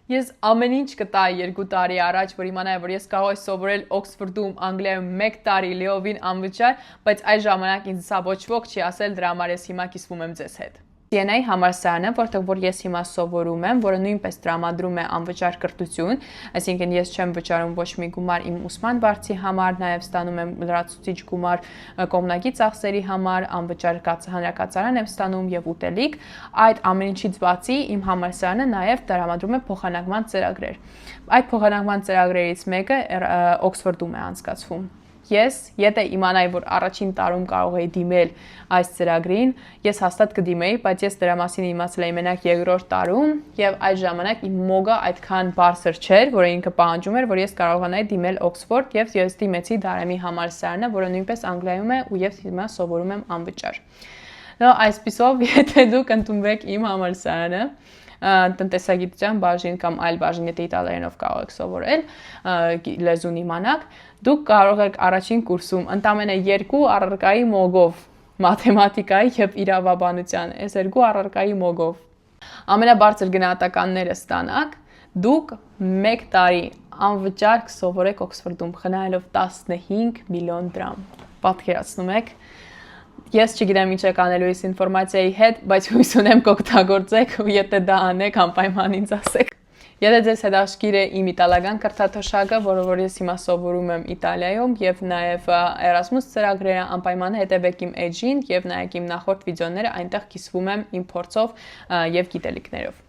Ես ամեն ինչ կտայի 2 տարի առաջ, որ իմանայի, որ ես կարող եմ սովորել Օքսֆորդում, Անգլիայում 1 տարի լիովին անվճար, բայց այս ժամանակ ինձ սա ոչ ոք չի ասել, դրա համար ես հիմա կիսվում եմ ձեզ հետ։ CNA համալսարանը, որտեղ որ ես հիմա սովորում եմ, որը նույնպես տրամադրում է անվճար կրթություն, այսինքն ես չեմ վճարում ոչ մի գումար իմ ուսման վարձի համար, նաև ստանում եմ լրացուցիչ գումար կողմնակի ծախսերի համար, անվճար հանրակացարան եմ ստանում եւ ուտելիք։ Այդ ամեն ինչից բացի իմ համալսարանը նաև տրամադրում է փոխանակման ծրագրեր։ Այդ փոխանակման ծրագրերից մեկը Օքսֆորդում է անցկացվում։ Ես, եթե իմանայի, որ առաջին տարում կարող էի դիմել այս ծրագրին, ես հաստատ կդիմեի, բայց ես դրա մասին իմացել էի մենակ 2-րդ տարում եւ այդ ժամանակ իմ մոգը այդքան բարձր չէր, որ ինքը պահանջում էր, որ ես կարողանայի դիմել Օքսֆորդ եւ ես դիմեցի Դարամի համալսարանը, որը նույնպես Անգլիայում է ու ես հիմա սովորում եմ անվճար։ Նո, այսպիսով, եթե դուք ընդունվեք իմ համալսարանը, տնտեսագիտության բաժին կամ այլ բաժին, եթե իտալերենով կարող եք սովորել, լեզուն իմանաք, դուք կարող եք առաջին կուրսում ընդամենը 2 առարկայի մոգով մաթեմատիկայի եւ իրավաբանության, այս 2 առարկայի մոգով ամենաբարձր գնահատականները ստանաք, դուք 1 տարի անվճար կսովորեք Օքսֆորդում խնայելով 15 միլիոն դրամ։ Պատկերացնում եք։ Ես չգիտեմ ինչ եք անելու այս ինֆորմացիայի հետ, բայց հույս ունեմ կօգտագործեք ու եթե դա անեք, անպայման ինձ ասեք։ Եթե ձեզ հետաքրքիր է իմ իտալական կրթաթոշակը, որը որ ես հիմա սովորում եմ Իտալիայում եւ նաեւ Erasmus ծրագրերը, անպայման հետևեք իմ էջին եւ նայեք իմ նախորդ վիդեոները, այնտեղ կիսվում եմ իմ փորձով եւ գիտելիքներով։